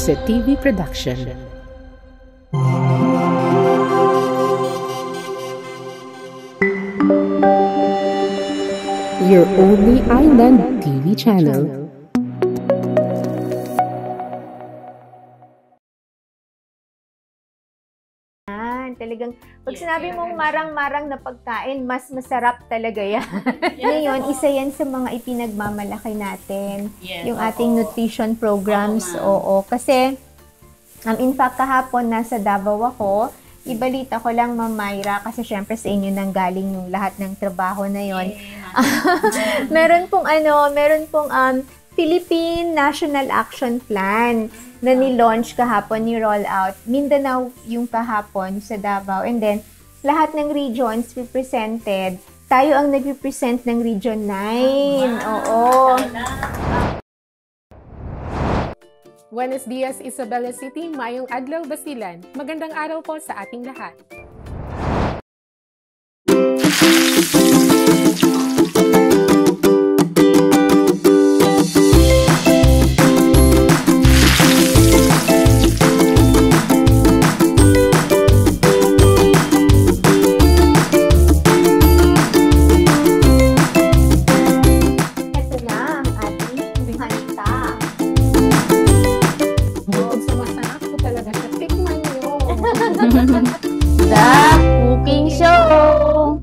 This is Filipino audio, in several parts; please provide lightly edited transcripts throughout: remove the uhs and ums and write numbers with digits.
Sa TV Production. Your only island TV channel. Talagang, pag sinabi mong marang-marang na pagkain, mas masarap talaga yan. Ngayon, isa yan sa mga ipinagmamalaki natin. Yung ating nutrition programs. Oo, kasi, in fact, kahapon nasa Davao ako, ibalita ko lang, Ma'am Myra, kasi syempre sa inyo nang galing yung lahat ng trabaho na yon. meron pong Philippine National Action Plan na ni-launch kahapon, ni-roll out. Mindanao yung kahapon sa Davao. And then, lahat ng regions represented. Tayo ang nag-represent ng Region 9. Oo. Buenos dias, Isabela City. Mayong adlaw, Basilan. Magandang araw po sa ating lahat. The Cooking Show!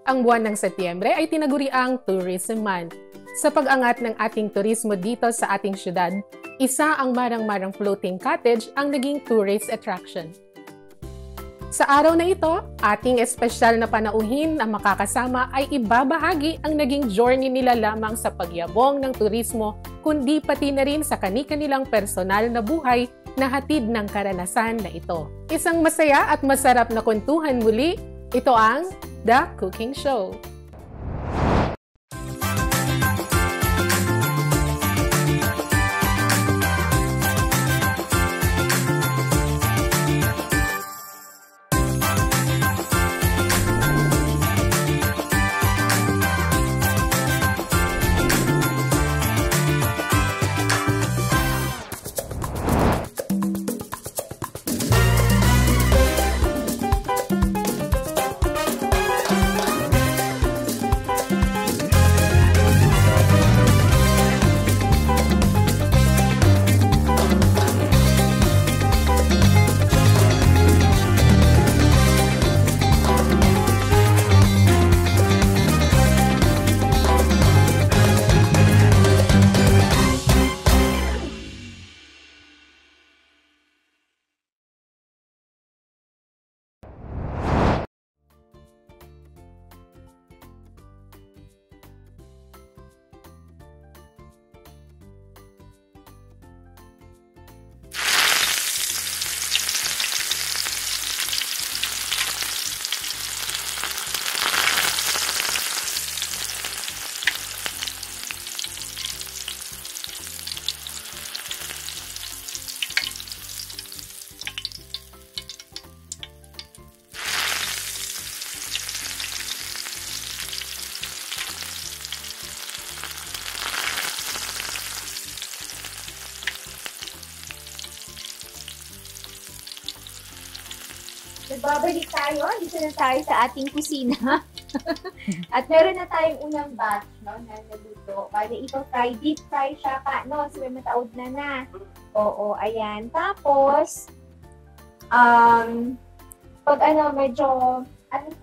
Ang buwan ng Setyembre ay tinaguriang Tourism Month. Sa pag-angat ng ating turismo dito sa ating syudad, isa ang marang-marang floating cottage ang naging tourist attraction. Sa araw na ito, ating espesyal na panauhin na makakasama ay ibabahagi ang naging journey nila lamang sa pagyabong ng turismo, kundi pati na rin sa kani-kanilang personal na buhay na hatid ng karanasan na ito. Isang masaya at masarap na kwentuhan muli, ito ang The Cooking Show. Nagbabalik tayo. Dito na tayo sa ating kusina. At meron na tayong unang batch, no, na naluto. Bale, ito fry, deep fry siya pa, no? So, may mataod na. Oo, ayan. Tapos, pag medyo,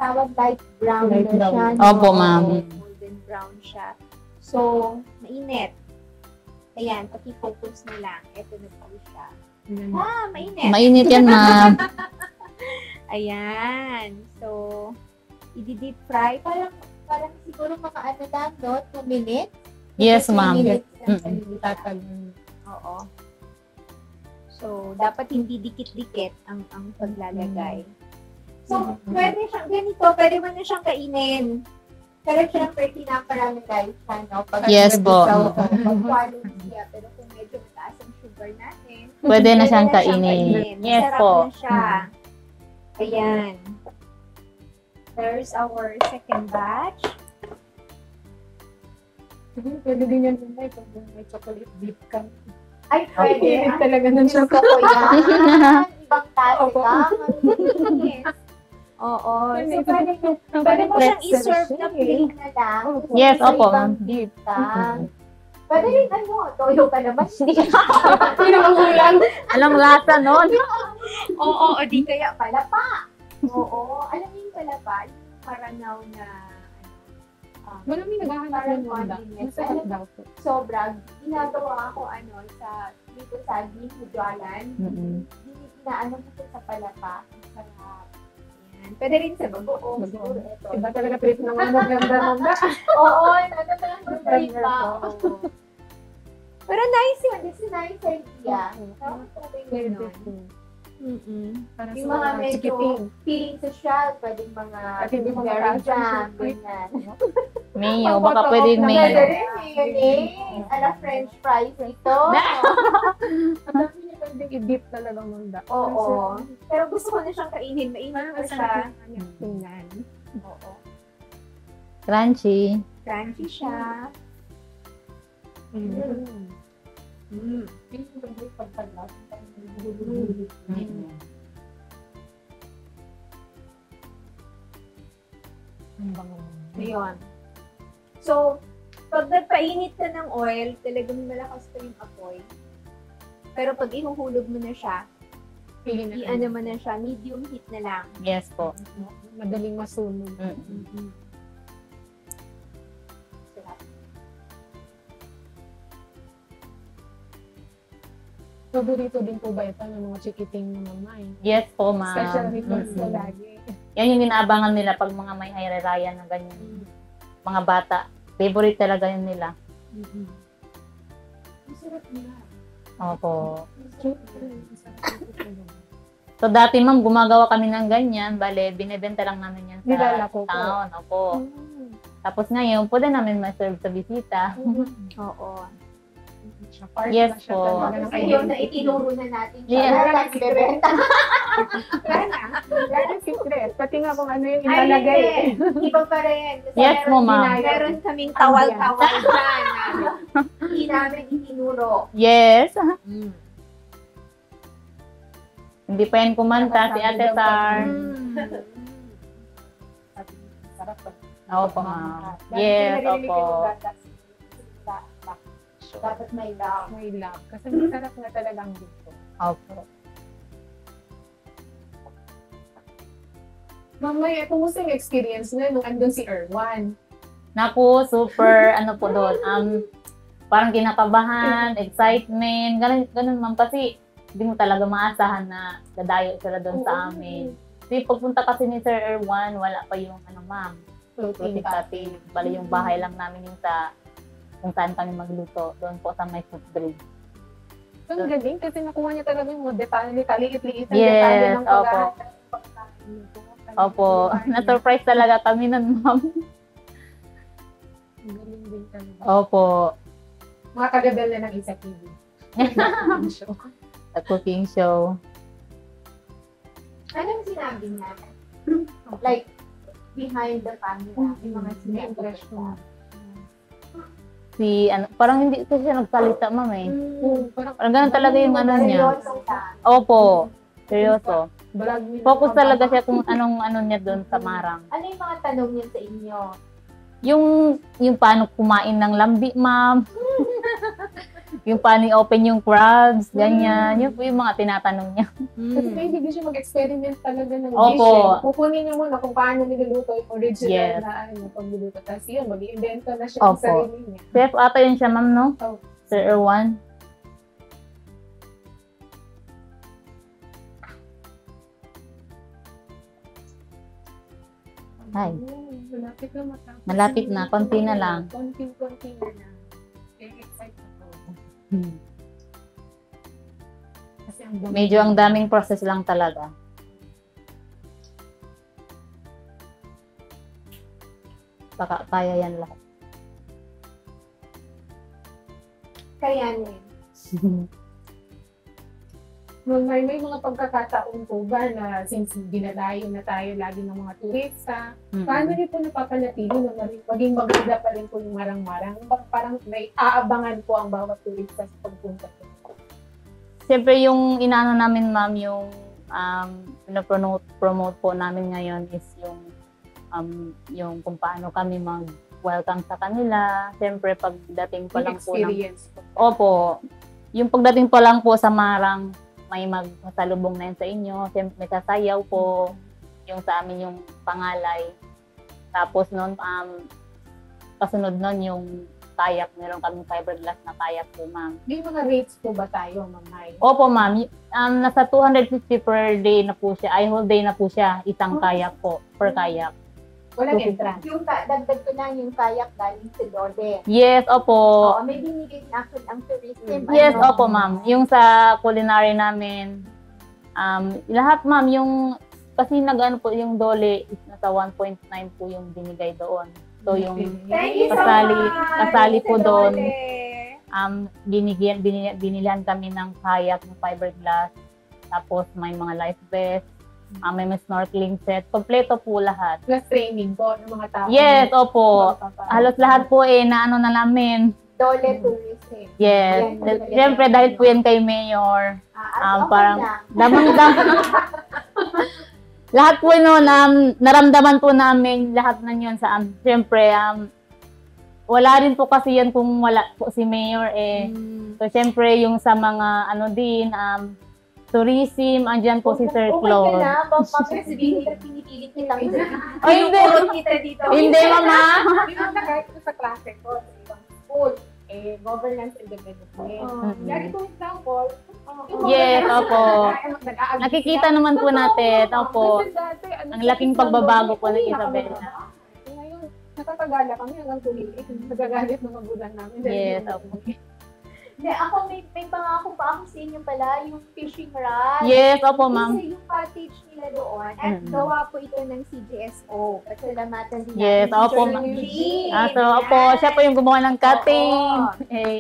tawag, light brown na siya. Opo, ma'am. Golden brown siya. So, mainit. Ayan, paki-focus na lang. Ito na po siya. Mainit. Mainit yan, ma'am. Ayan. So, i-deep fry. Parang siguro mga lang, no? 2 minutes? Yes, ma'am. Oo. So, dapat hindi dikit-dikit ang paglalagay. So, pwede siyang ganito. Pwede mo na siyang kainin. Pero syempre, pinaparami guys siya, no? Yes po. Mag-quality siya. Pero kung medyo mataas ang sugar natin, pwede na siyang kainin. Yes po. Masarap na siya. Ayan. There's our second batch. Pwede din yan may pag may chocolate dip ka. Ay, pwede. Hilig talaga ng Gusto chocolate. ko yan. Ibang klase Opo. ka. Yes. Oo. So, pwede mo siyang Let's i-serve na serve. plain na lang. Yes, Sa opo. ibang dip ka. Pwede rin toyo ka naman. Hindi ka Pinakakulang. Anong lasa nun? Oo, o di kaya palapa. Oo, alam mo yung palapa, yung maranaw na Maraming naghahanap ng wanda. Masarap daw po. sobrang ginagawa ko sa dito sa Hudyalan. Inaano ko sa palapa. Sarap. Yan. Pwede rin sa bagoong. Siguro ito. Iba talaga trip ng mga maganda-manda. Oo, nagkakalang pa. Pero nice yun. This is a nice idea. Tama talaga yung ganun. Para Yung mga medyo chikiting. feeling social, pwedeng mga At hindi mo berry makakasya. jam, ganyan. Mayo, baka pwedeng Pwede mayo. rin mayonnaise. Ala French fries ito. At dami niya pwedeng i-dip talaga manda. Oo. Pero gusto ko na siyang kainin. Mainit ko siya. Tingnan. Oo. Crunchy. Crunchy siya. Ayun. So, pag nagpainit ka ng oil, talagang malakas pa yung apoy. Pero pag ihuhulog mo na siya, i-ano mo na siya, medium heat na lang. Yes po. Madaling masunog. Sarap. Paborito din po ba ito ng mga chikiting na mamay? Yes po, ma'am. Special request ko lagi. Yan yung inaabangan nila pag mga may aireraya na ganyan. Mga bata. Favorite talaga yun nila. Ang sarap nila. Opo. Sarap. So dati ma'am, gumagawa kami ng ganyan. Bale, binebenta lang namin yan sa Nilalako po. town. Opo. Tapos ngayon, pwede namin ma-serve sa bisita. Oo. Part Yes na siya po. talaga ng Kasi yun na itinuro na natin siya. Yeah. Wala nang bibenta. Wala secret. Pati nga kung ano yung Ay, ilalagay. hindi. Iba pa rin. Kasi Yes po, ma'am. Meron kaming tawal-tawal dyan. Hindi namin itinuro. Yes. Hindi pa yan kumanta si Ate Sar. Sarap pa. Opo, ma'am. Yes, opo. Dapat may love. May love. Kasi masarap na talaga ang gusto. Opo. Mamaya, kumusta yung experience na nung andun si Erwan? Naku, super, ano po doon, parang kinakabahan, excitement, ganun ma'am, kasi hindi mo talaga maasahan na dadayo sila doon sa amin. Kasi pagpunta kasi ni Sir Erwan, wala pa yung ma'am, floating cottage. Bali yung bahay lang namin yung sa kung saan kami magluto, doon po sa may footbridge. Ang galing kasi nakuha niya talaga yung mga detalye, liit-liit ang Yes, detalye ng opo. pagkain. Opo, na-surprise talaga kami nun, ma'am. Ang galing din talaga. Opo, Mga kagabel na ng isa TV. sa cooking show. Anong sinabi niya? Like, behind the camera. Yung mga sinabi impression. Parang hindi ko siya nagsalita, ma'am eh. Parang Parang ganun talaga yung ano niya. Seryoso ka. Opo, seryoso. vlog nila. Focus talaga siya kung anong ano niya doon sa Marang. Ano yung mga tanong niya sa inyo? Yung paano kumain ng lambi, ma'am. Yung paano i-open yung crabs, ganyan. Yun po yung mga tinatanong niya. Kasi may hindi siya mag-experiment talaga ng Opo. dish. Eh. Pupunin niya muna kung paano niluluto yung original Yes. na pagluluto. Tapos yun, mag-i-invento na siya ng Opo. sarili niya. Chef ata yun siya, ma'am, no? Oh. Sir Erwan. Hi. Malapit na matapos. Malapit na, konti na lang. Konti na lang. Excited ako. Kasi ang dami. Medyo ang daming process lang talaga. Baka kaya yan lahat. Kayanin. May mga pagkakataon po ba na since dinadayo na tayo lagi ng mga turista, paano niyo po napapanatili na maging maganda pa rin po yung marang-marang? Parang may aabangan po ang bawat turista sa pagpunta po. Siyempre yung inaano namin ma'am, yung pinopromote po namin ngayon is yung kung paano kami mag-welcome sa kanila. Siyempre pagdating pa lang po experience po. Opo. Yung pagdating pa lang po sa Marang, may magsasalubong na yun sa inyo. Siyempre may sasayaw po. Yung sa amin yung pangalay. Tapos noon, kasunod noon yung kayak. Meron kaming fiberglass na kayak po, ma'am. May mga rates po ba tayo, Ma'am Mai? Opo, ma'am. Nasa 250 per day na po siya. Ay, whole day na po siya. Isang kayak po, per kayak. Walang entrance. Yung dagdag ko lang yung kayak galing sa Dode. Yes, opo. Oo, may binigay na ako ang tourism. Yes, opo, ma'am. Yung sa culinary namin, lahat, ma'am, yung, kasi nag-ano po, yung Dole is nasa 1.9 po yung binigay doon. So, yung kasali po doon, binilihan kami ng kayak, ng fiberglass, tapos may mga life vest, may snorkeling set, kompleto po lahat. Plus training po ng mga tao. Yes, opo. Halos lahat po na ano na namin. Dole tourism. Yes. Siyempre, dahil po yan kay Mayor, parang lahat po naramdaman po namin lahat na yun sa siyempre, wala rin po kasi yan kung wala po si Mayor So, siyempre, yung sa mga tourism, andyan po si Sir Claude. Pinipilit kitang hindi. Hindi, mama. Di ba kahit sa klase ko, sa ibang school, governance and development. Yari kong example, yes, opo. Nakikita naman po natin, opo. Ang laking pagbabago po ng Isabela. Ngayon, nakakagala kami hanggang tuloy. Nagagalit ng magulang namin. Yes, opo. Hindi, ako may pangako pa ako sa inyo pala, yung fishing rod. Yes, opo, ma'am. Kasi yung cottage nila doon, at gawa po ito ng CGSO. Pasalamatan din yes, opo, ma'am. So, opo, siya po yung gumawa ng cutting.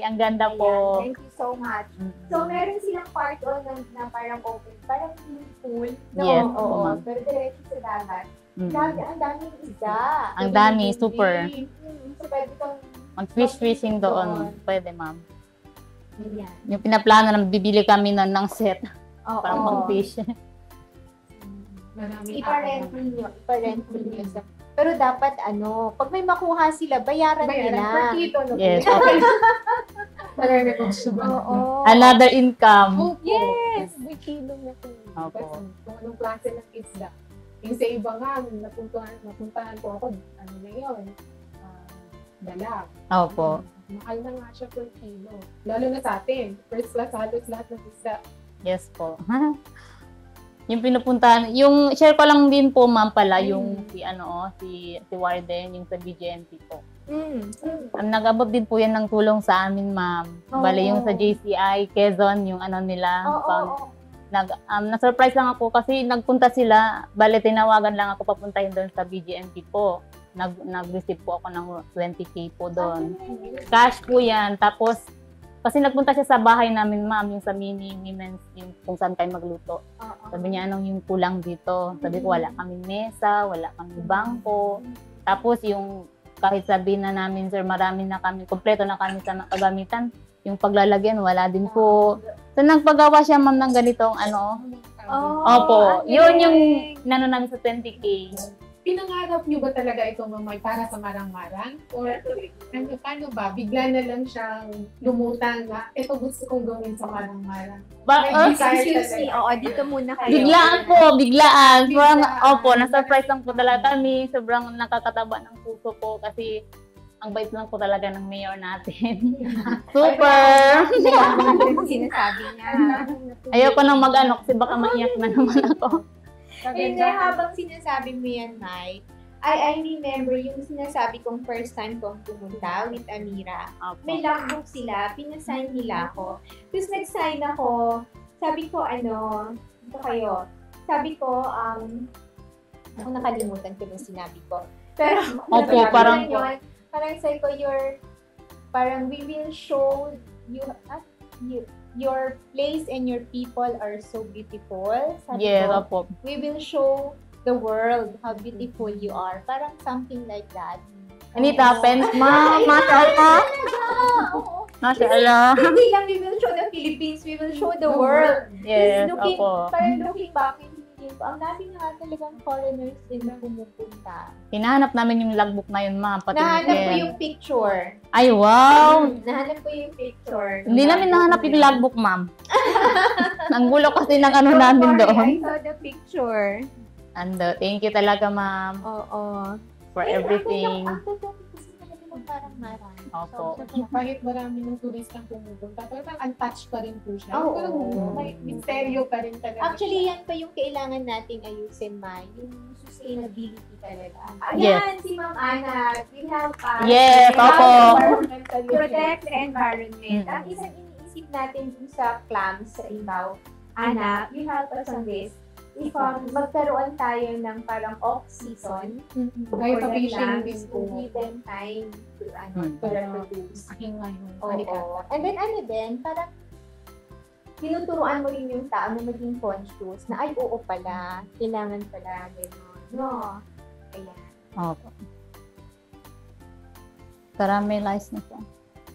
Ang ganda po. Thank you so much. So, meron silang part doon na parang open, parang swimming pool. No? Yes, opo, ma'am. Pero diretso sa dagat. Grabe, ang daming isda. Ang dami, super. So, pwede kang Mag-fishing doon. Pwede, ma'am. Ayan. Yung pinaplano na bibili kami ng set para Oo. mag-fish. Ipa-rent ninyo. Pero dapat pag may makuha sila, bayaran nila. Per kilo, no? Yes, okay. Oo. Another income. Yes! Per kilo na po. Opo. Kasi kung anong klase ng isda. Yung sa iba nga, napuntahan po ako, ano na yun, dalag. Opo. Mahal na nga siya per kilo. Lalo na sa atin. First class halos lahat ng isda. Yes po. Yung pinupuntahan, yung share ko lang din po ma'am pala yung si Warden, yung sa BGMP po. Nag-abot din po yan ng tulong sa amin ma'am. Bale yung sa JCI, Quezon, yung nila. Na-surprise lang ako kasi nagpunta sila, bale tinawagan lang ako papuntahin doon sa BGMP po. Nag-receive po ako ng 20K po doon. Cash po yan. Tapos, kasi nagpunta siya sa bahay namin, ma'am, yung sa mini-men's, yung kung saan tayo magluto. Sabi niya, anong yung kulang dito? Sabi ko, wala kaming mesa, wala kaming bangko. Tapos, yung kahit sabihin na namin, sir, marami na kami, kompleto na kami sa kagamitan. Yung paglalagyan, wala din po. So, nagpagawa siya, ma'am, ng ganitong Opo. Yun yung namin sa 20K. Pinangarap niyo ba talaga ito, Mamay, para sa marang-marang? Or paano ba? Bigla na lang siyang lumutang na, ito gusto kong gawin sa marang-marang. Excuse me. Oo, dito muna kayo. Biglaan. Opo, na-surprise lang po talaga kami. Sobrang nakakataba ng puso po kasi ang bait lang po talaga ng mayor natin. Super! Sinasabi niya. Ayoko nang mag-ano kasi baka maiyak na naman ako. Hindi, habang sinasabi mo yan, Mike, I remember yung sinasabi kong first time kong pumunta with Amira. May logbook sila, pinasign nila ako. Tapos nag-sign ako, sabi ko, ito kayo. Sabi ko, ako nakalimutan ko yung sinabi ko. Pero, parang sabi ko, parang we will show you, your place and your people are so beautiful. Sabi Yes, ko, opo. we will show the world how beautiful you are. Parang something like that. And it happens, ma'am. Mashallah. Oo. Mashallah. Hindi lang we will show the Philippines, we will show the world. Yes, looking, opo. parang looking back, ang dami na talagang foreigners din na pumupunta. Hinahanap namin yung logbook na yun, ma'am. Pati Nahanap ko weekend. yung picture. Ay, wow! Nahanap ko yung picture. Hindi namin nahanap yung logbook, ma'am. Ang gulo kasi ng ano namin doon. I saw the picture. And thank you talaga, ma'am, Oo. for everything. Parang marami. Opo. Kahit marami ng turistang pumupunta, parang untouched pa rin po siya. Oo. Parang may misteryo pa rin talaga. Actually, yan pa yung kailangan nating ayusin, Mai. Yung sustainability talaga. Yes. Ayan, si Ma'am Ana. We have Yes, opo. protect the environment. Ang isang iniisip natin dun sa clams sa ibaw, Ana, you help us on this. If magkaroon tayo ng parang off-season, Gaya for pa the fishing clams, din to po. give them time to, To reproduce. Hinga yung Oo. alikata. And then parang tinuturuan mo rin yung tao na maging conscious na ay oo pala, kailangan pala gano'n. No? Ayan. Opo. Caramelize na siya.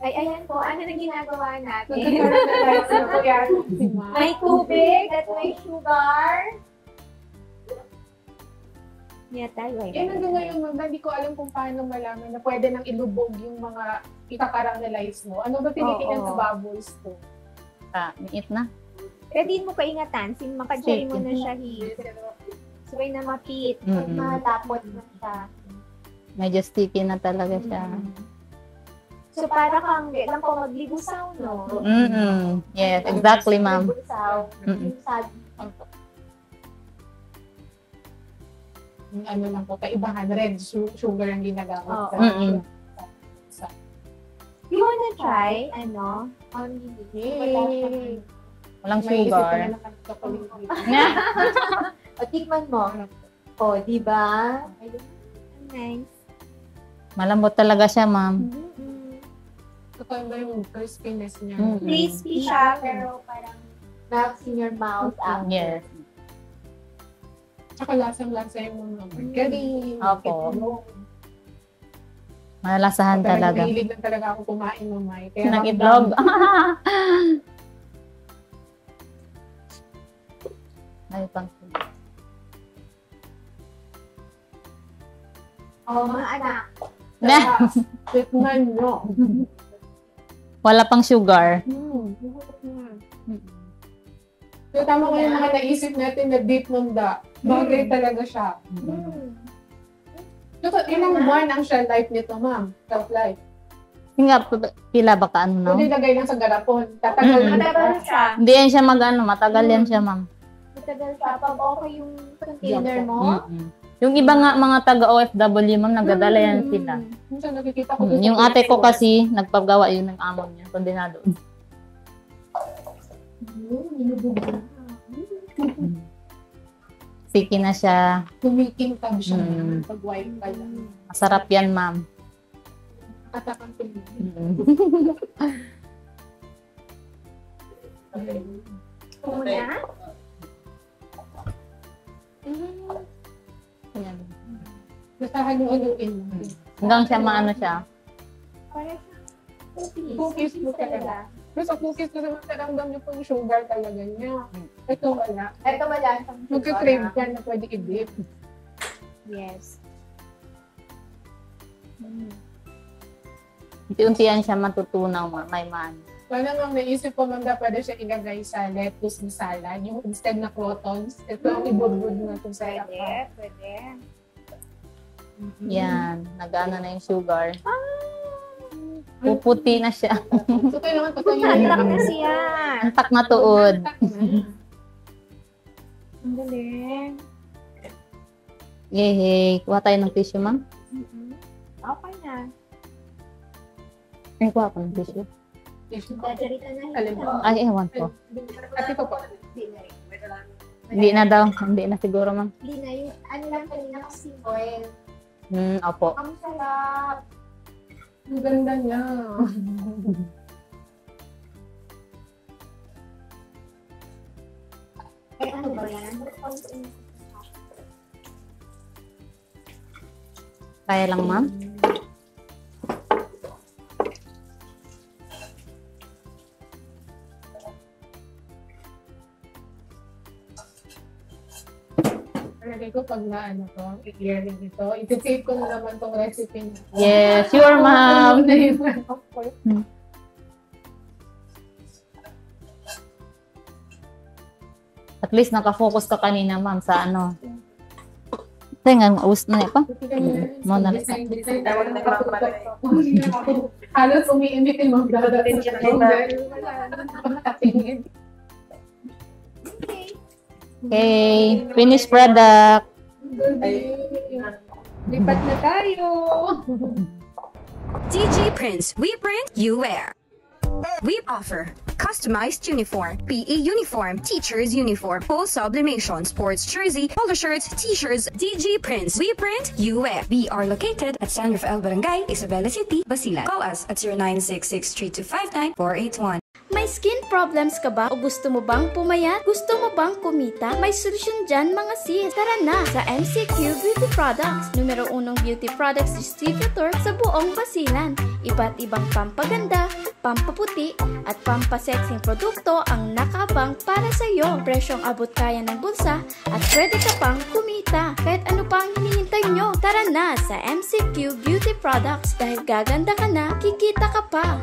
Ay, ayan po, ano na ginagawa natin? Nagkakaroon na po yata si Ma. May tubig at may sugar. Yeah, tayo ay. Hanggang ngayon, ma'am, hindi ko alam kung paano malaman na pwede nang ilubog yung mga ika-caramelize mo. Ano ba tinitingnan Oo. sa bubbles to? Miit na. Pwede mo pa ingatan, makadjari mo na siya hit. Sabay na mapit, Mm-mm. matapot na siya. Medyo sticky na talaga siya. So, para kang lang po maglibusaw, no? Yes, exactly, ma'am. Maglibusaw. Mm-mm. Yung sabi. Yung ano lang po, kaibahan, red sugar ang ginagamit. Oo. sa You wanna try, only Yay! Walang May isip ko sugar. na lang ang chocolate. O, tikman mo. O, di ba? Nice. Malambot talaga siya, ma'am. Totoo ba yung crispiness niya? Mm. Crispy siya, pero parang melts in your mouth after. Yes. Tsaka lasang-lasa yung mga margarine. Opo. itlog. Malalasahan talaga. Mahilig lang talaga ako kumain ng may. Kaya Ng itlog. Ay, pang. O, mga anak. Na, Tikman nyo. wala pang sugar. So, tama ko yung mga naisip natin na deep munda. Bagay talaga siya. Ilang buwan ang shelf life nito, ma'am? Shelf life. Nga, pila ba ka ano, no? Pwede lagay lang sa garapon. Tatagal na Matagal siya. Hindi yan siya matagal yan siya, ma'am. Matagal siya. Pag okay yung container mo. Yung iba nga mga taga-OFW, ma'am, nagdadala yan sila. Minsan nakikita ko. Yung ate ko kasi, nagpagawa yun ng amo niya, kondenado. Sticky na siya. Kumikintab siya pag white pa lang. Masarap yan, ma'am. Katakang tingin. Una. Ayan. Basahan yung aluin mo. Hanggang siya maano siya. Para siyang Cookies mo talaga. Pero sa cookies kasi mataramdam niyo po yung sugar talaga niya. Ito wala. Ito wala siyang sugar. Magka-crave ka na pwede i-dip. Yes. Unti-untian siya matutunaw, may man. Parang ang naisip ko man pwede siya ilagay sa lettuce na salad. Yung instead na crotons, ito ang ibudbud na ito sa Pwede. Yan, nag-ano na yung sugar. Puputi na siya. So, kailangan pa tayo Natak na siya. Antak na tuod. Ang galing. Yehey. Kuha tayo ng tissue, ma'am. Okay na. Ay, kuha ko ng tissue. Dadalita na Alin hita. ba? Ay, ewan ko. At ito po. Hindi na daw. Hindi na siguro, ma'am. Hindi na yung, ano lang kanina kasi oil. Opo. Ang sarap. Ang ganda niya. Ay, ano ba yan? Kaya lang, ma'am? Palagay ko pag na ano to, i-clear din ito. I-save ko na naman tong recipe na. Yes, sure, ma'am. At least nakafocus ka kanina, ma'am, sa ano. Tingnan, us na pa. Mo na. Halos umiimik yung mga dadating siya. Okay, finished product. Lipat na tayo. DG Prints. We print, you wear. We offer customized uniform, PE uniform, teacher's uniform, full sublimation, sports jersey, polo shirts, t-shirts, DG Prints. We print, you wear. We are located at San Rafael Barangay, Isabela City, Basilan. Call us at 0966-3259-481. May skin problems ka ba o gusto mo bang pumayat? Gusto mo bang kumita? May solusyon dyan mga sis. Tara na sa MCQ Beauty Products, numero 1 beauty products distributor sa buong Basilan. Iba't ibang pampaganda, pampaputi at pampasexing produkto ang nakabang para sa iyo. Presyong abot kaya ng bulsa at pwede ka pang kumita. Kahit ano pa ang hinihintay nyo, tara na sa MCQ Beauty Products dahil gaganda ka na, kikita ka pa.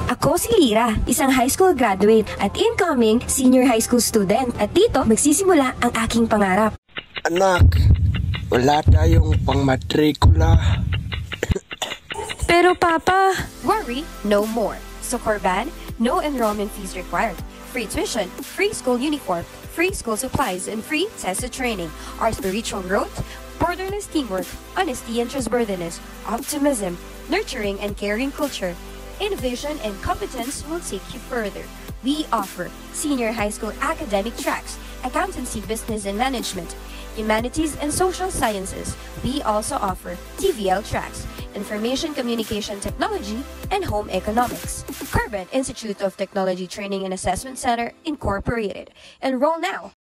Ako si Lira, isang high school graduate at incoming senior high school student. At dito magsisimula ang aking pangarap. Anak, wala tayong pangmatrikula. Pero Papa, worry no more. So Corban, no enrollment fees required. Free tuition, free school uniform, free school supplies, and free tested training. Our spiritual growth, borderless teamwork, honesty and trustworthiness, optimism, nurturing and caring culture, innovation and competence will take you further. We offer senior high school academic tracks, accountancy, business and management, humanities and social sciences. We also offer TVL tracks, information communication technology, and home economics. Carbon Institute of Technology Training and Assessment Center Incorporated. Enroll now.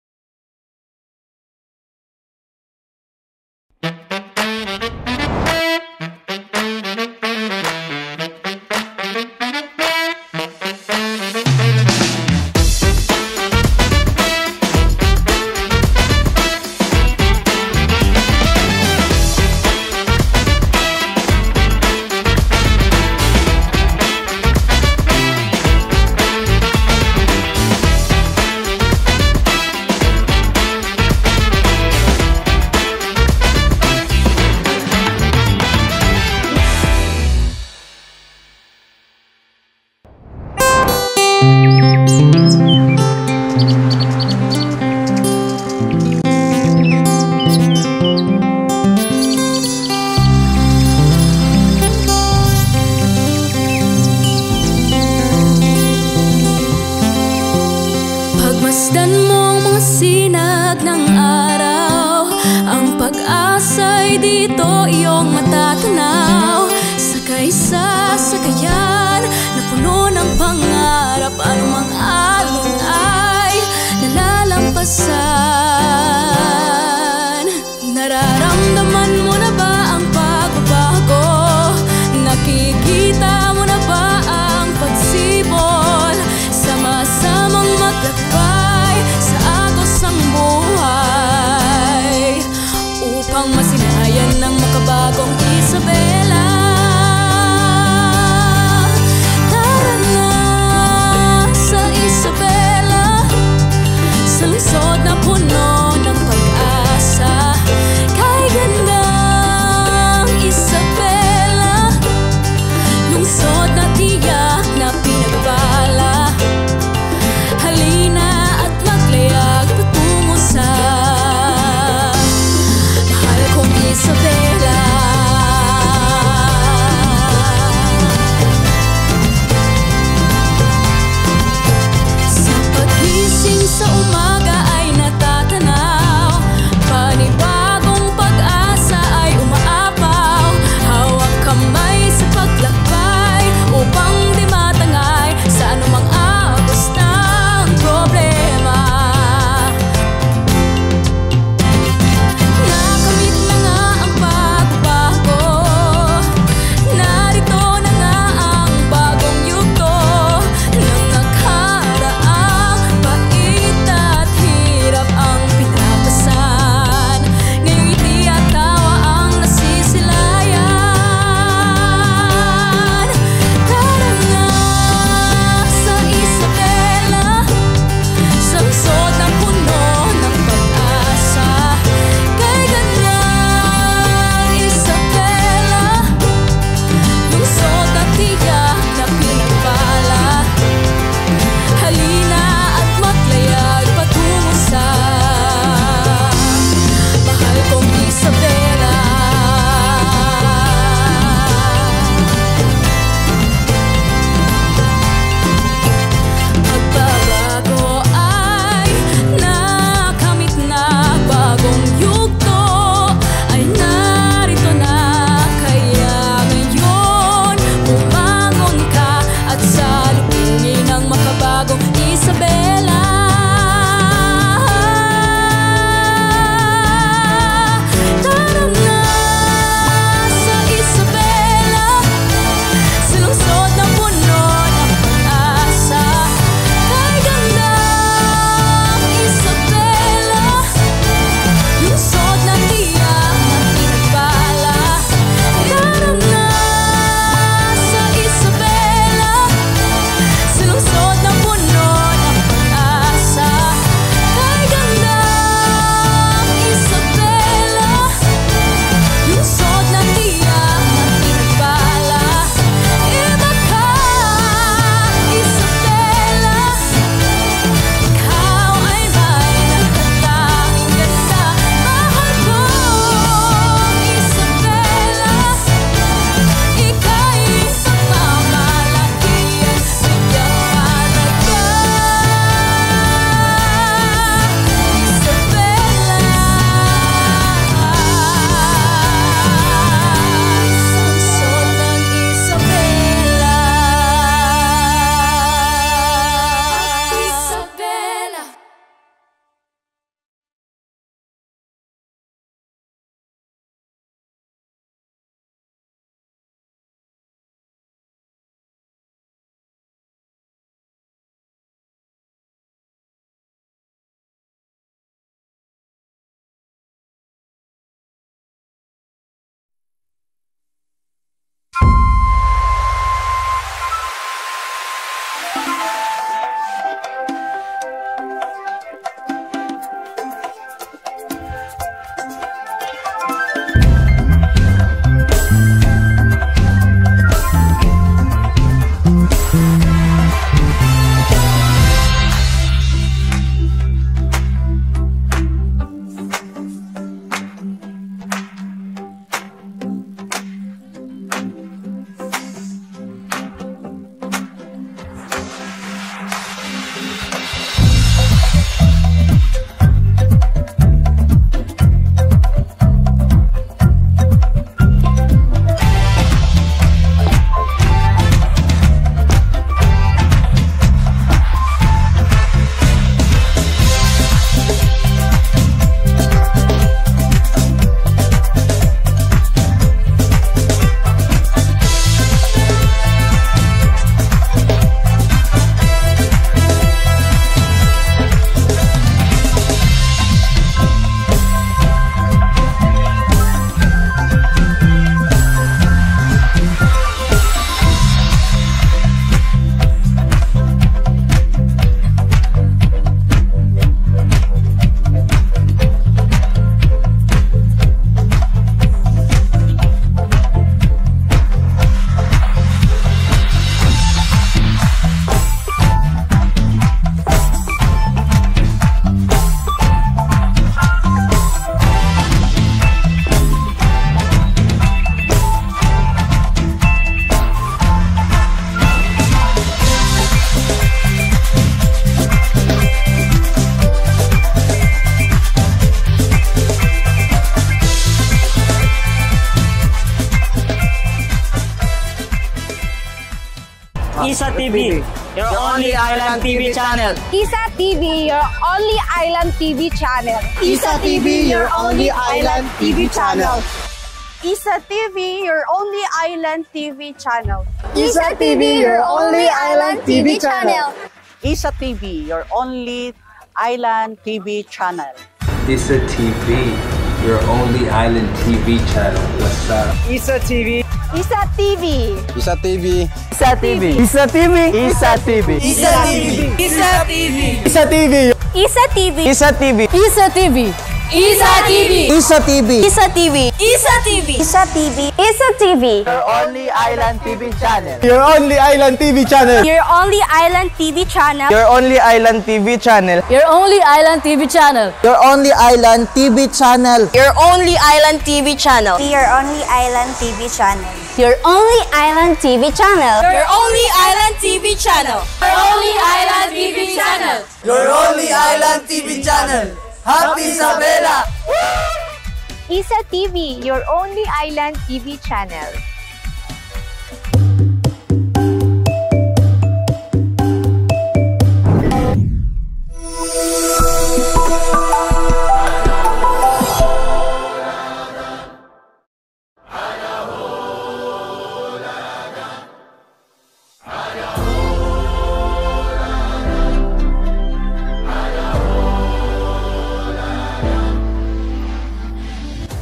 Pagmasdan mo ang mga sinag ng araw, ang pag-asa'y dito iyong matatanaw. Sakay sa sakayan na puno ng pangarap, anumang alon ay nalalampasan. Nararamdaman mo na ba ang pagbabago? Nakikita mo na ba ang pagsibol? Sama-samang maglakbay sa agos ng buhay upang masilayan ng makabagong Isabela. Isa TV, your only island TV channel. Isa TV, your only island TV channel. Isa TV, your only island TV channel. Isa TV, your only island TV channel. Isa TV, your only island TV channel. Isa TV, your only island TV channel. Isa TV, your only island TV channel. What's up? Isa TV. Isa TV. Isa TV. Isa TV. Isa TV. Isa TV. Isa TV. Isa TV. Isa TV. Isa TV. Isa TV. Isa TV. Isa TV. Isa TV. Isa TV. Isa TV. Isa TV. Isa TV. Your only island TV channel. Your only island TV channel. Your only island TV channel. Your only island TV channel. Your only island TV channel. Your only island TV channel. Your only island TV channel. Your only island TV channel. Your only island TV channel. Your only island TV channel. Your only island TV channel. Your only island TV channel. Happy Isabela! Isa TV, your only island TV channel.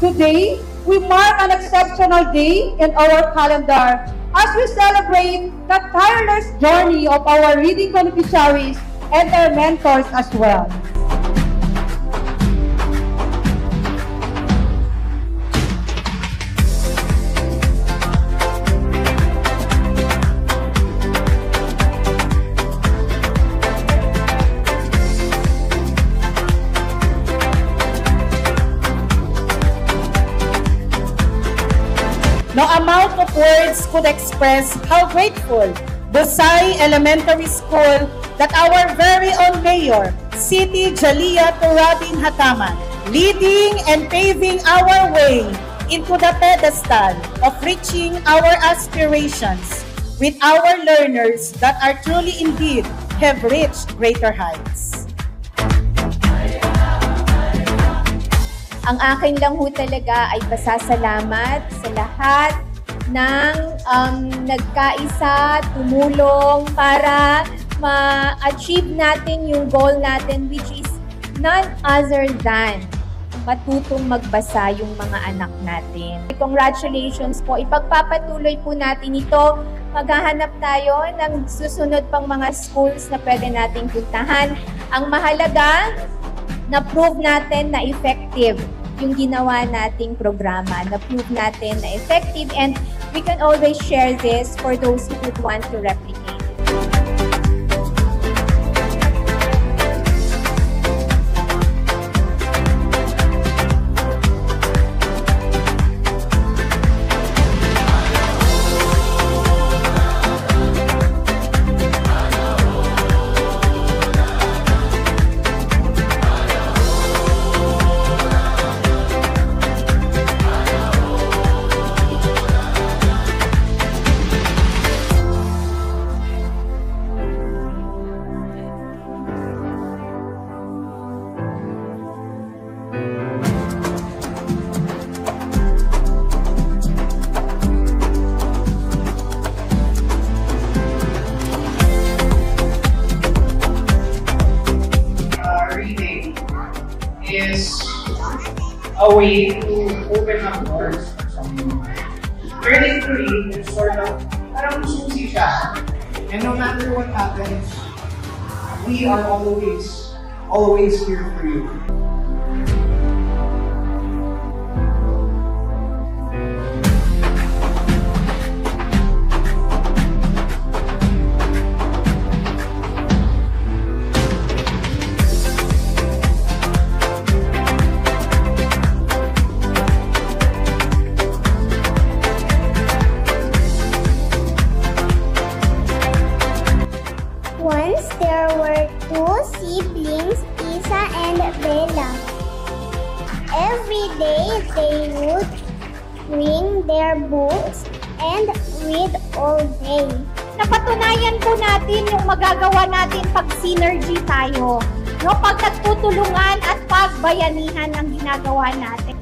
Today, we mark an exceptional day in our calendar as we celebrate the tireless journey of our reading beneficiaries and their mentors as well. No amount of words could express how grateful Busay Elementary School that our very own Mayor, Siti Jalia Turabin Hataman, leading and paving our way into the pedestal of reaching our aspirations with our learners that are truly indeed have reached greater heights. Ang akin lang ho talaga ay pasasalamat sa lahat ng nagkaisa, tumulong para ma-achieve natin yung goal natin, which is none other than matutong magbasa yung mga anak natin. Congratulations po. Ipagpapatuloy po natin ito maghahanap tayo ng susunod pang mga schools na pwede nating puntahan. Ang mahalaga, na-prove natin na effective yung ginawa nating programa. Na-prove natin na effective, and we can always share this for those who would want to replicate. Is a way to open up doors for someone. Learning to read is sort of, parang susi siya. And no matter what happens, we are always here for you. Once there were two siblings, Isa and Bella. Every day they would bring their books and read all day. Napatunayan po natin yung magagawa natin pag synergy tayo. No, pag nagtutulungan at pagbayanihan ang ginagawa natin.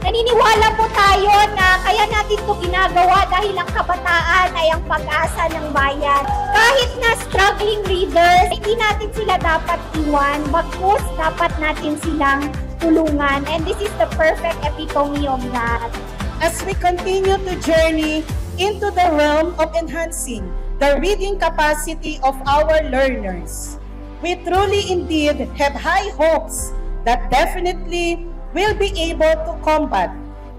Naniniwala po tayo na kaya natin ito ginagawa dahil ang kabataan ay ang pag-asa ng bayan. Kahit na struggling readers, hindi natin sila dapat iwan. Bagkus, dapat natin silang tulungan. And this is the perfect epitome of that. As we continue to journey into the realm of enhancing the reading capacity of our learners, we truly indeed have high hopes that definitely will be able to combat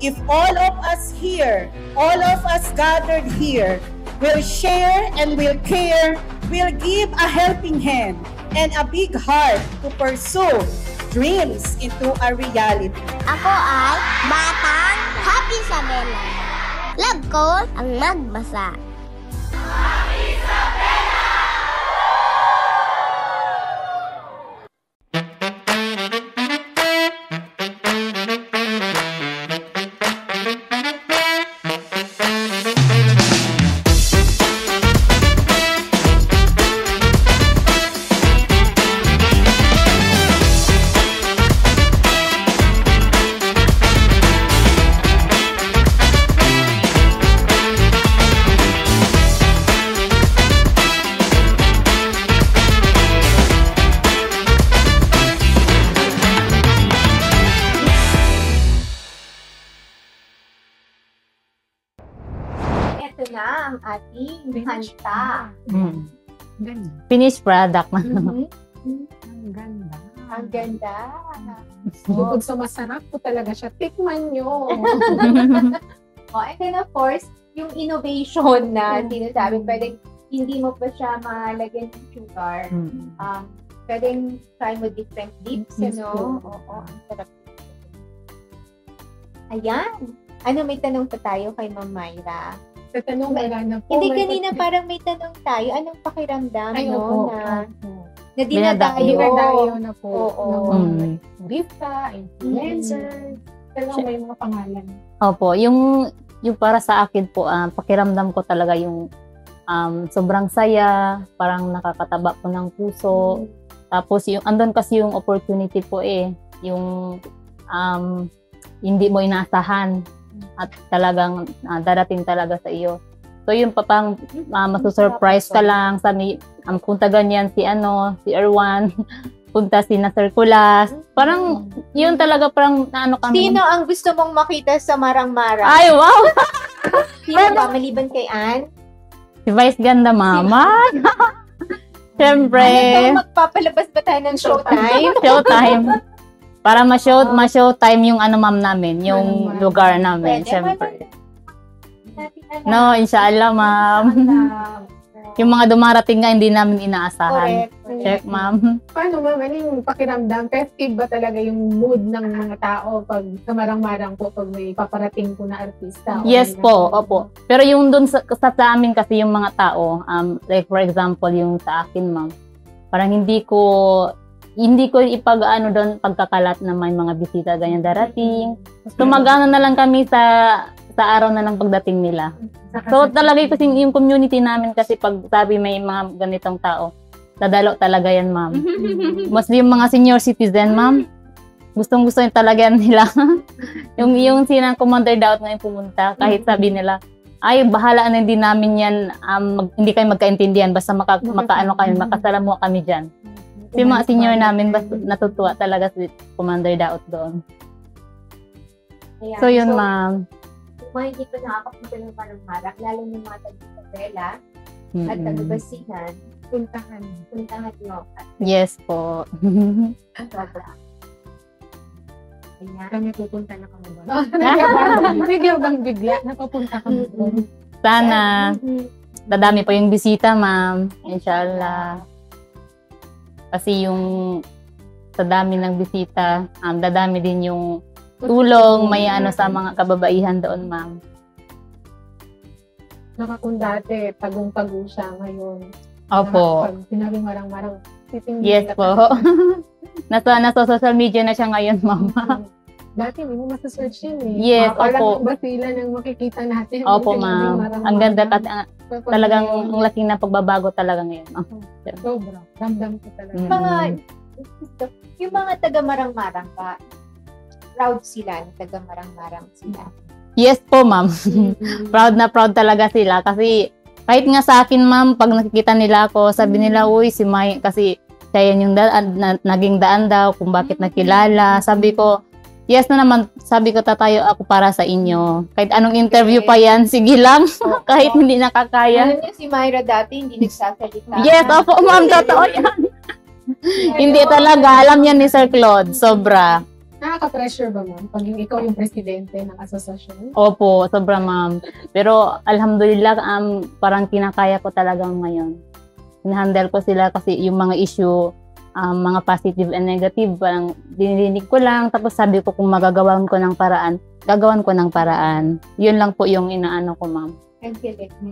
if all of us here, all of us gathered here, will share and will care, will give a helping hand and a big heart to pursue dreams into a reality. Ako ay Batang Happy Isabela. Love ko ang magbasa. Ito na ang ating hanta. Finished product. Ang ganda. Ang ganda. Bukod sa masarap po talaga siya, tikman nyo. And then of course, yung innovation na sinasabi, pwedeng hindi mo pa siya malagyan ng sugar. Pwedeng try mo different dips, ano? Oo, ang sarap. Ayan. Ano, may tanong pa tayo kay Ma'am Myra? Sa tanong, wala na po. Hindi, kanina parang may tanong tayo. Anong pakiramdam, Ay, no? opo. Na dinadayo na po. Rifta, influencer. Pero may mga pangalan. Opo, yung para sa akin po, pakiramdam ko talaga yung sobrang saya, parang nakakataba po ng puso. Tapos yung andun kasi yung opportunity po yung hindi mo inaasahan at talagang darating talaga sa iyo. So yun pa pang masusurprise ka lang. Sabi, ang punta ganyan si Erwan, punta si na Circulas. Parang yun talaga parang naano kami. Sino ang gusto mong makita sa Marang-Marang? Ay, wow! Sino ba? Maliban kay Ann? Si Vice Ganda Mama. Siyempre. Ano magpapalabas ba tayo ng showtime? Showtime. Para ma-showtime yung ma'am namin, yung lugar namin, siyempre. No, inshallah, ma'am. Yung mga dumarating nga, hindi namin inaasahan. Correct. Check, ma'am. Paano, ma'am? Ano yung pakiramdam? Festive ba talaga yung mood ng mga tao pag sa Marang-Marang po pag may paparating po na artista? Yes po, opo. Pero yung dun sa amin kasi yung mga tao, like for example, yung sa akin, ma'am, parang hindi ko ipag-ano doon pagkakalat na may mga bisita ganyan darating. So mag-ano na lang kami sa araw na ng pagdating nila. So talaga kasi yung community namin kasi pag sabi may mga ganitong tao, dadalo talaga yan, ma'am. Mostly yung mga senior citizen, ma'am. Gustong-gusto yung talaga yan nila. yung sinang Commander Daut ngayon pumunta, kahit sabi nila, ay bahala na hindi namin yan, hindi kayo magkaintindihan, basta makaano kami, makasalamuha kami dyan. Yung mga senior namin, basta natutuwa talaga si Commander Daut doon. Ayan. So yun, ma'am. Kung hindi pa nakakapunta ng Marang-Marang, lalo ng mga taga-Isabela at taga-Basihan, puntahan nyo. Yes po. Sobra. Ayan. Kami pupunta na kami ba? Bigla bang bigla? Napapunta kami doon. Sana. Dadami po yung bisita, ma'am. Inshallah. Kasi yung sa dami ng bisita, dadami din yung tulong, may sa mga kababaihan doon, ma'am. Kung dati, tagong-tago siya ngayon. Opo. Pag sinabing Marang-Marang, yes po. nasa social media na siya ngayon, mama. Dati, may masasearch yun eh. Yes, opo. Parang basila ng makikita natin. Opo, ma'am. Ang ganda talagang ang laking na pagbabago talaga ngayon. Sobra. Ramdam ko talaga. Yung mga taga-Marang-Marang ba, proud sila na taga-Marang-Marang sila? Yes po, ma'am. Proud na proud talaga sila kasi kahit nga sa akin, ma'am, pag nakikita nila ako, sabi nila, uy, si May, kasi siya yan yung naging daan daw kung bakit nakilala. Sabi ko, yes na naman, sabi ko, tatayo ako para sa inyo. Kahit anong interview pa yan, sige lang. Kahit hindi nakakaya. Ano niyo, si Myra dati, hindi nagsasalita. Yes, opo, ma'am, totoo yan. Hindi talaga, alam yan ni Sir Claude, sobra. Nakaka-pressure ba, ma'am? Pag ikaw yung presidente ng asosasyon? Opo, sobra, ma'am. Pero, alhamdulillah, parang kinakaya ko talaga ngayon. Hinahandle ko sila kasi yung mga issue, mga positive and negative, parang dinidinig ko lang. Tapos sabi ko, kung magagawan ko ng paraan, gagawan ko ng paraan. Yun lang po yung inaano ko, ma'am.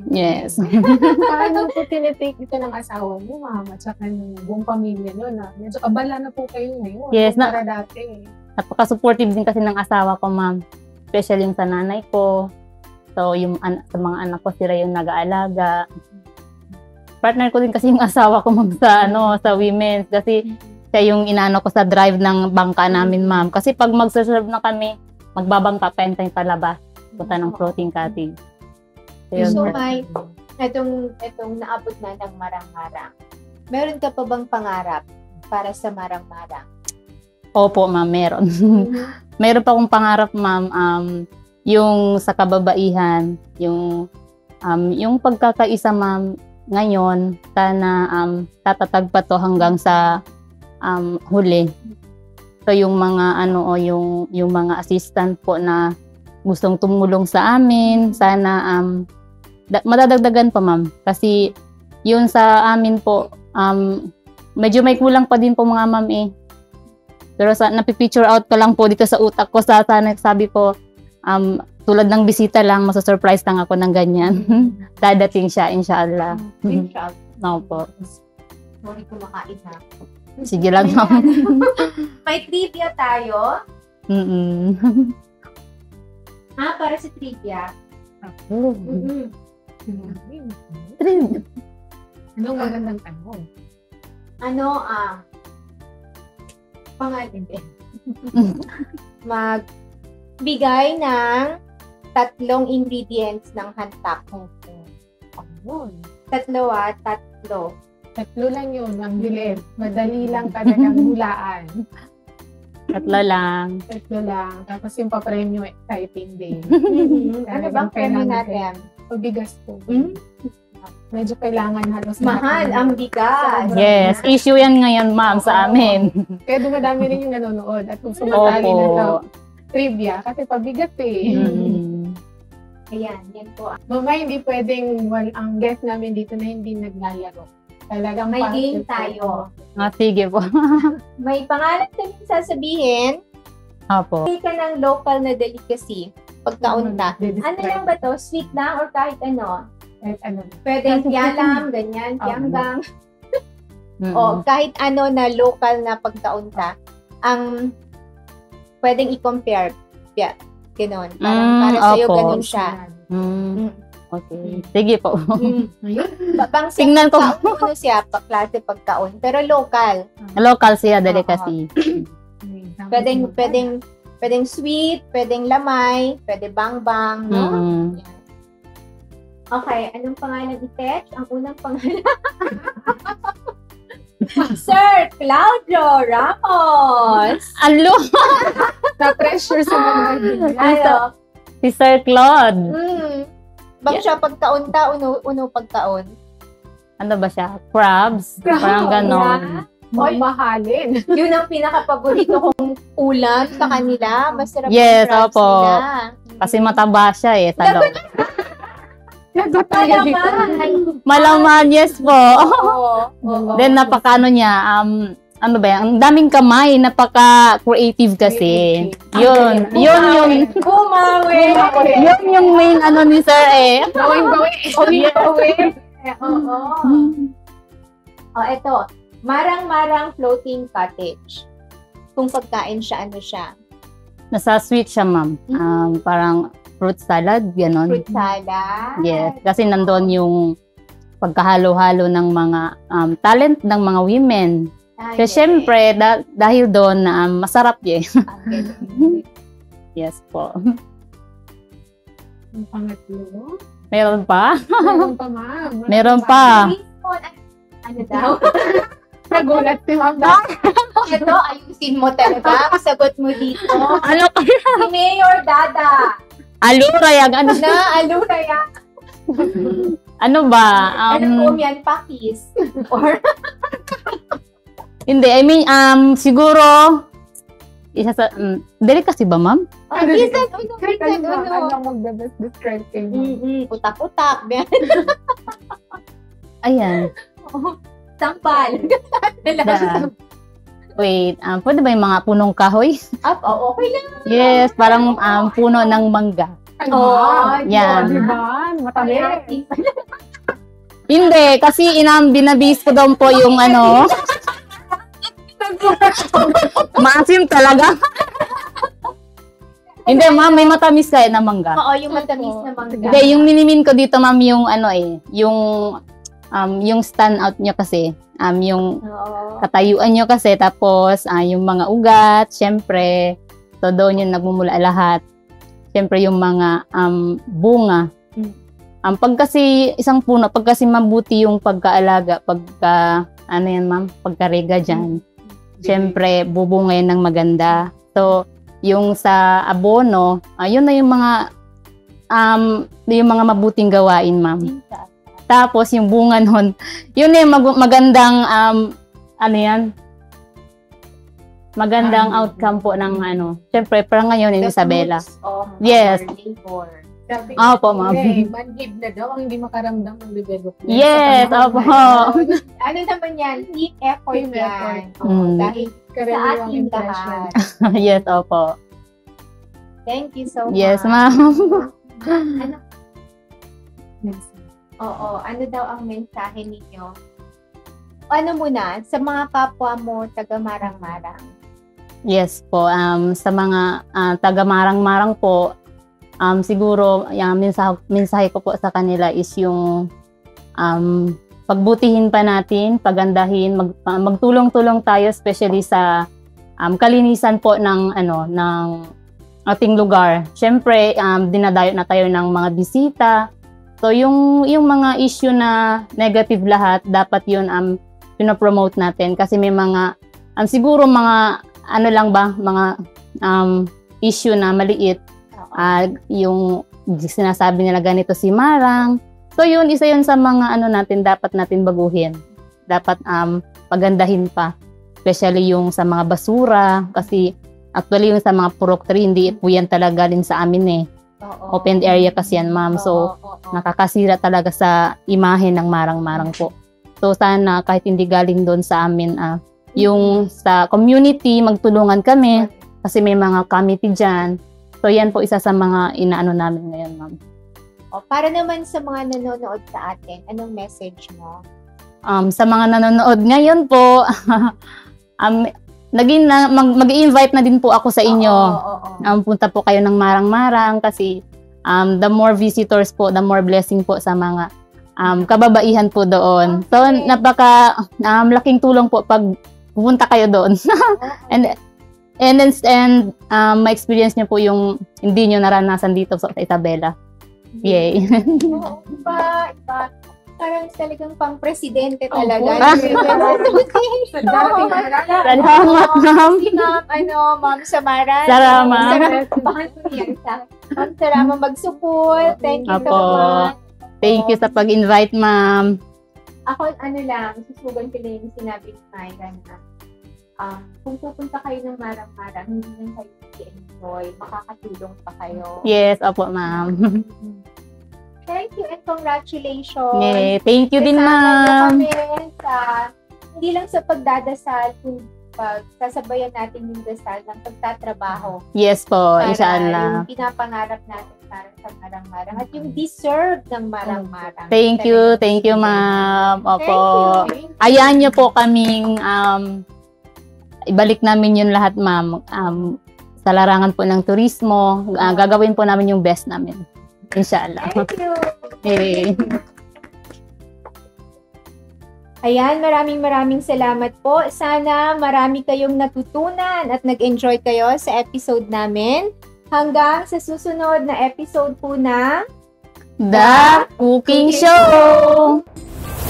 Yes. Paano po tinitake ito ng asawa mo, ma'am, at saka ng buong pamilya nyo na medyo kabala na po kayo ngayon? Yes, para dati. Napaka-supportive din kasi ng asawa ko, ma'am. Especially yung sa nanay ko. So, yung sa mga anak ko, sila yung nag-aalaga. Partner ko din kasi yung asawa ko, ma'am, sa women's. Kasi siya yung inaano ko sa drive ng bangka namin, ma'am. Kasi pag mag-serve na kami, magbabangka pa yung palabas. Punta ng floating cottage. So, May, itong naabot na ng Marang-Marang, meron ka pa bang pangarap para sa Marang-Marang? Opo, ma'am, meron. Meron pa akong pangarap, ma'am, yung sa kababaihan, yung pagkakaisa, ma'am, ngayon, sana tatatag pa to hanggang sa huli. So, yung mga yung mga assistant po na gustong tumulong sa amin, sana madadagdagan pa, ma'am. Kasi yun sa amin po, medyo may kulang pa din po, mga ma'am eh. Pero napipicture out ko lang po dito sa utak ko. Sana sabi ko, tulad ng bisita lang, masasurprise lang ako ng ganyan. Dadating siya, inshallah. No po. Sorry kumakain ha. Sige lang, ma'am. May trivia tayo. Para sa trivia. Trivia. Anong magandang tanong? Magbigay ng 3 ingredients ng hantak. yun. Tatlo. Tatlo lang yun, ang bilis. Madali lang talagang hulaan. Tatlo lang. Tapos yung papremyo, exciting din. Ano bang premyo natin? Pabigas po. Medyo kailangan halos. Mahal ang bigas. Yes, issue yan ngayon, ma'am, sa amin. Kaya dumadami rin yung nanonood. At kung sumatali na ito, trivia. Kasi pabigat eh. Ayan, yan po. Mama, hindi pwedeng ang guest namin dito na hindi naglalaro. Talagang may game tayo. Sige po. May pangalan kami sasabihin. Opo. Hindi ka ng local na delicacy pagkaunta. Ano lang ba to? Sweet lang or kahit ano? Pwedeng tiyalam, ganyan, tiyanggang. O kahit ano na local na pagkaunta. Ang pwedeng i-compare. Yeah, ganon. Para sa'yo, ganon siya. Okay. Sige po. Tingnan ko. Ano siya, klase pagkaon. Pero local. Local siya, delicacy. Pwedeng sweet, pwedeng lamay, pwede bang-bang, no? Okay, anong pangalan i-fetch? Ang unang pangalan. Sir Claudio Ramos! Alo! Na-pressure sa mga Si Sir Claude. Bang siya pagkaunta, uno pagkaon? Ano ba siya? Crabs? Parang ganon. Mahalin. Yun ang pinaka-paborito kong ulam sa kanila. Masarap yes, yung crabs nila. Kasi mataba siya eh. Malaman, yes po. Then napaka niya, ano ba yan? Ang daming kamay, napaka-creative kasi. Yun yung main ni Sir eh. Gawin. Ito. Marang-marang floating cottage. Kung pagkain siya, ano siya? Nasa sweet siya, ma'am. Parang fruit salad, gano'n. Fruit salad? Yes, kasi nandoon yung pagkahalo-halo ng mga talent ng mga women. Kasi syempre, dahil doon, masarap yun. Yes po. Ang pangatlo? Meron pa? Meron pa, ma'am. Meron pa. Ano daw? Nagulat si ma'am. Ito, ayusin mo talaga. Sagot mo dito. Ano kaya? Si Mayor Dada. Alurayag. Alurayag. Ano ba? Ano po yan, pakis? Or? Hindi, I mean, siguro, isa sa, delicacy ba, ma'am? Minsan, Ano mag-best describe kayo? Putak-putak. Ayan. Sampal. Wait, pwede ba yung mga punong kahoy? Okay lang. Yes, parang puno ng mangga. Yan. Diba? Matabi. Hindi, kasi binabis ko daw po yung ano. Maasim talaga. Hindi, ma'am, may matamis kayo na mangga. Oo, yung matamis na mangga. Hindi, yung minimin ko dito, ma'am, yung ano yung stand out nyo kasi, yung katayuan nyo kasi, tapos yung mga ugat, syempre, so doon yung nagmumula lahat. Syempre yung mga bunga. Pag kasi isang puno, pag kasi mabuti yung pagkaalaga, ano yan ma'am, pagkarega dyan, syempre bubunga yan ng maganda. So, yung sa abono, yun na yung mga mabuting gawain ma'am. Tapos yung bunga nun, yun na yung magandang, ano yan, magandang outcome po ng ano. Siyempre, parang ngayon yung Isabela. Yes. Opo, ma'am. Man-give na daw ang hindi makaramdam ng development. Yes, opo. Ano naman yan? Team effort yan. Dahil sa ating lahat. Yes, opo. Thank you so much. Yes, ma'am. Ano? Oo, ano daw ang mensahe ninyo? Ano muna, sa mga kapwa mo, taga-marang-marang? Yes po, sa mga taga-marang-marang po, siguro, yung mensahe ko po sa kanila is yung pagbutihin pa natin, pagandahin, magtulong-tulong tayo, especially sa kalinisan po ng ating lugar. Siyempre, dinadayo na tayo ng mga bisita, So yung mga issue na negative lahat, dapat yun pinopromote natin kasi may mga siguro mga ano lang ba, mga issue na maliit, yung sinasabi nila ganito si Marang. So yun, isa yun sa mga ano natin, dapat natin baguhin. Dapat pagandahin pa. Especially yung sa mga basura, kasi actually yung sa mga purok tree, hindi po yan talaga galing sa amin eh. Open area kasi yan, ma'am. So, nakakasira talaga sa imahe ng Marang-Marang po. So, sana kahit hindi galing doon sa amin, yung sa community, magtulungan kami kasi may mga committee dyan. So, yan po isa sa mga inaano namin ngayon, ma'am. Para naman sa mga nanonood sa atin, anong message mo? Sa mga nanonood ngayon po, mag-i-invite na din po ako sa inyo. Punta po kayo ng Marang-Marang kasi the more visitors po, the more blessing po sa mga kababaihan po doon. So, napaka laking tulong po pag pupunta kayo doon. and ma-experience nyo po yung hindi nyo naranasan dito sa Isabela. Yay! Iba. Parang talagang pang-presidente talaga. Salamat, ma'am. Ma'am Samara. Salamat. Ma'am Sarama mag-support. Thank you so much. Thank you sa pag-invite, ma'am. Ako, susugan ko lang yung sinabi ni Myra na kung pupunta kayo ng Marang-Marang, hindi lang kayo i-enjoy, makakatulong pa kayo. Yes, opo, ma'am. Thank you and congratulations. Yeah, thank you din, ma'am. Hindi lang sa pagdadasal, kung sasabayan natin yung dasal ng pagtatrabaho. Yes po, Para inshallah. yung pinapangarap natin para sa Marang-Marang at yung deserve ng Marang-Marang. Thank you, ma'am. Opo. Ayahan niyo po kaming ibalik namin yun lahat, ma'am. Sa larangan po ng turismo, gagawin po namin yung best namin. Inshallah. Thank you. Hey. Ayan, maraming salamat po. Sana marami kayong natutunan at nag-enjoy kayo sa episode namin. Hanggang sa susunod na episode po na The Cooking Show!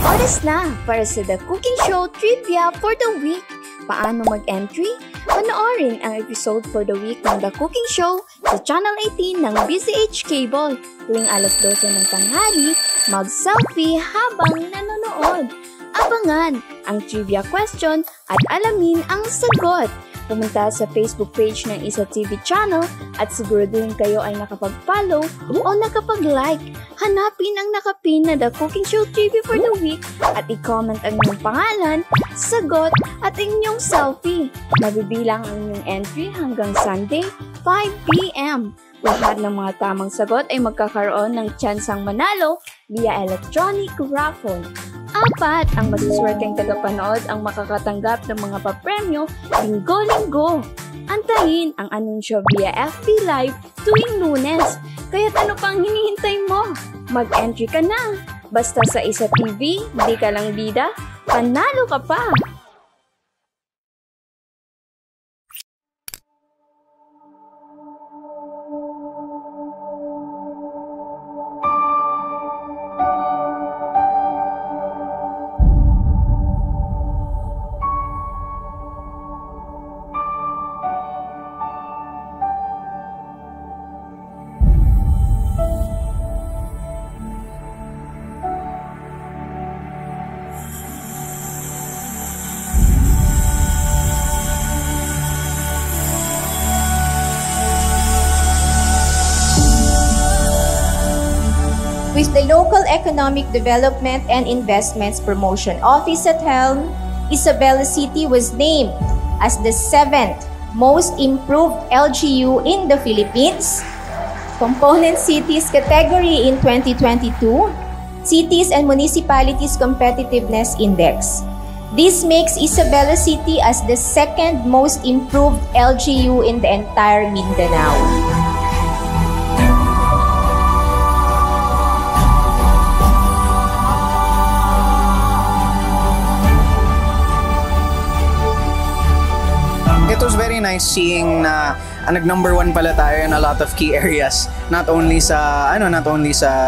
Oras na para sa The Cooking Show Trivia for the Week. Paano mag-entry? Panoorin ang episode for the week ng The Cooking Show sa Channel 18 ng BCH Cable. Tuwing alas 12 ng tanghali, mag-selfie habang nanonood. Abangan ang trivia question at alamin ang sagot. Pumunta sa Facebook page ng Isa TV channel at siguraduhin kayo ay nakapag-follow o nakapag-like. Hanapin ang nakapin na The Cooking Show Trivia for the Week at i-comment ang inyong pangalan, sagot at inyong selfie. Mabibilang ang inyong entry hanggang Sunday, 5 p.m. Lahat ng mga tamang sagot ay magkakaroon ng tsansang manalo via electronic raffle. 4, ang masuswerteng tagapanood ang makakatanggap ng mga papremyo linggo-linggo. Antayin ang anunsyo via FB Live tuwing Lunes. Kaya't ano pang hinihintay mo? Mag-entry ka na! Basta sa Isa TV, di ka lang bida, panalo ka pa! With the Local Economic Development and Investments Promotion Office at helm, Isabela City was named as the 7th most improved LGU in the Philippines, Component Cities category in 2022, Cities and Municipalities Competitiveness Index. This makes Isabela City as the 2nd most improved LGU in the entire Mindanao. It was very nice seeing na nag-number 1 pala tayo in a lot of key areas. Not only sa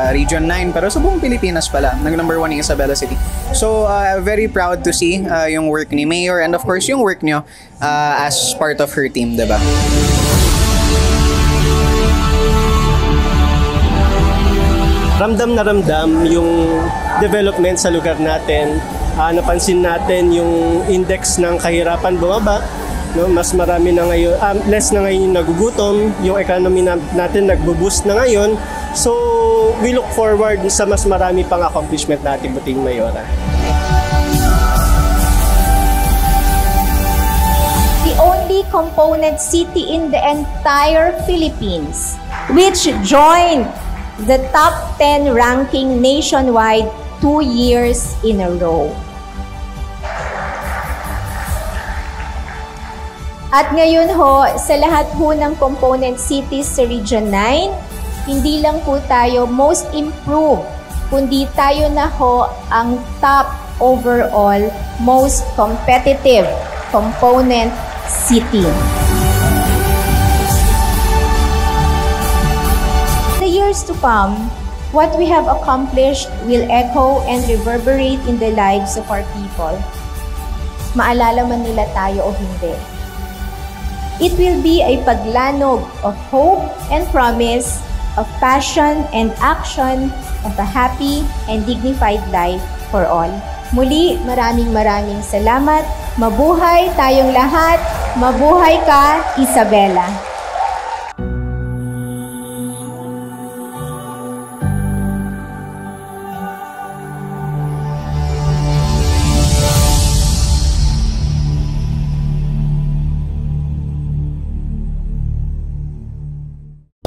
Region 9, pero sa buong Pilipinas pala. Nag-number 1 yung Isabela City. So, very proud to see yung work ni Mayor and of course yung work nyo as part of her team, diba? Ramdam na ramdam yung development sa lugar natin. Napansin natin yung index ng kahirapan bumaba. No, mas marami na ngayon, less na ngayon yung nagugutom, yung economy natin nagbo-boost na ngayon. So, we look forward sa mas marami pang accomplishment natin buting Mayora. The only component city in the entire Philippines which joined the top 10 ranking nationwide 2 years in a row. At ngayon ho, sa lahat ho ng component cities sa Region 9, hindi lang po tayo most improved, kundi tayo na ho ang top overall most competitive component city. The years to come, what we have accomplished will echo and reverberate in the lives of our people. Maalala man nila tayo o hindi. It will be a paglanog of hope and promise, of passion and action, of a happy and dignified life for all. Muli, maraming salamat. Mabuhay tayong lahat. Mabuhay ka, Isabela.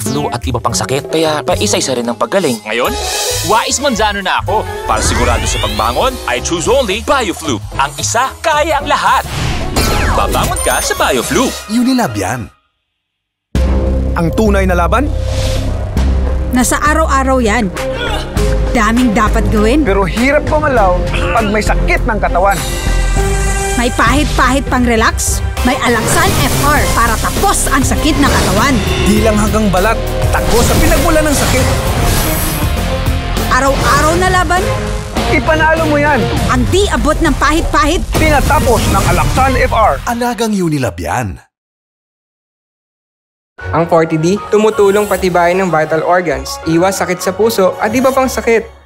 Flu at iba pang sakit, kaya paisa-isa rin ang paggaling. Ngayon, wais manzano na ako. Para sigurado sa pagbangon, I choose only BioFlu. Ang isa, kaya ang lahat. Babangon ka sa BioFlu. Unilab yan. Ang tunay na laban? Nasa araw-araw yan. Daming dapat gawin. Pero hirap gumalaw pag may sakit ng katawan. May pahit-pahit pang relax. May Alaxan FR para tapos ang sakit ng katawan. Di lang hanggang balat, takbo sa pinagmula ng sakit. Araw-araw na laban? Ipanalo mo yan. Ang di abot ng pahit-pahit. Tinatapos ng Alaxan FR. Alagang Unilab yan. Ang 40D, tumutulong patibayin ng vital organs, iwas sakit sa puso at iba pang sakit.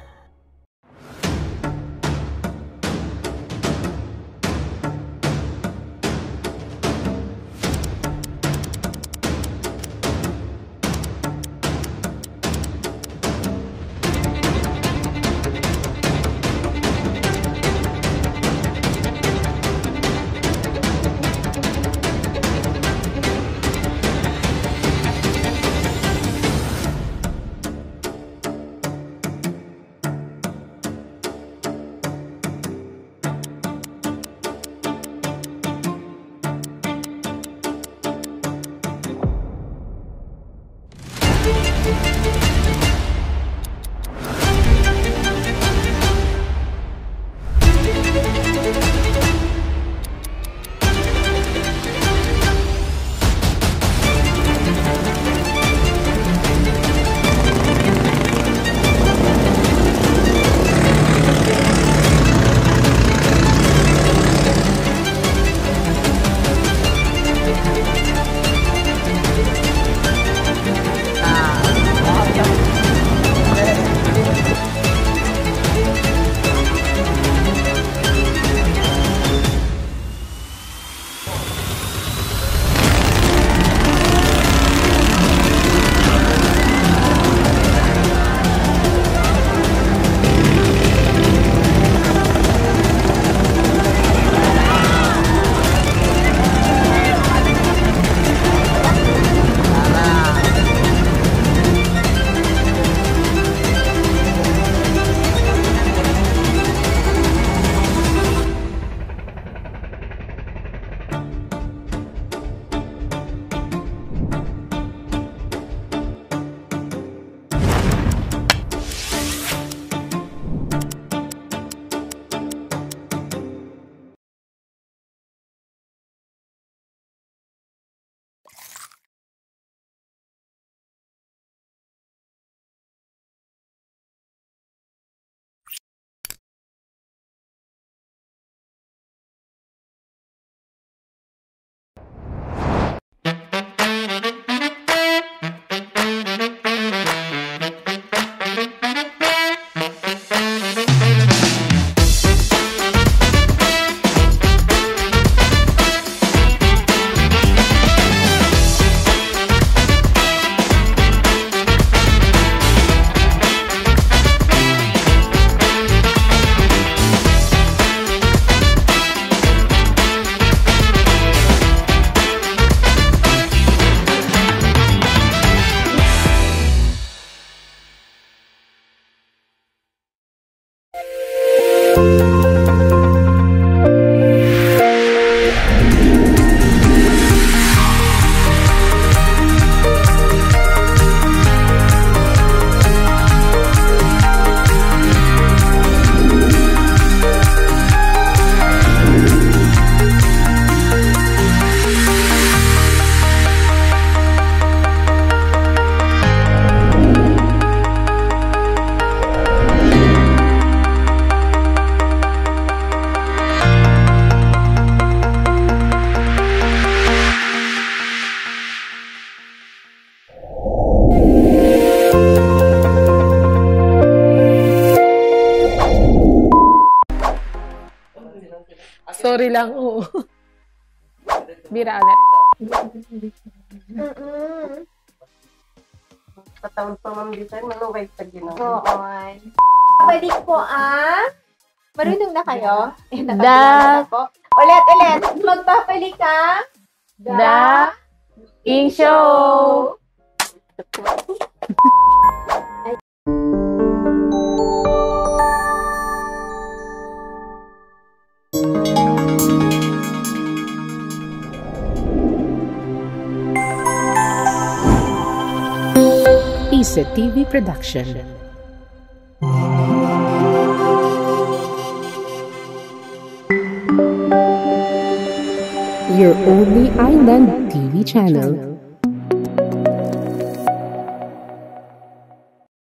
Sorry lang, oo. Bira ulit. Patawag pa Ma'am Bisan, manong sa ginawa. Oo. Balik po marunong na kayo? Da. Ulit. Magpapalik ka. Da. King Show. Isa TV Production. Your only island TV channel.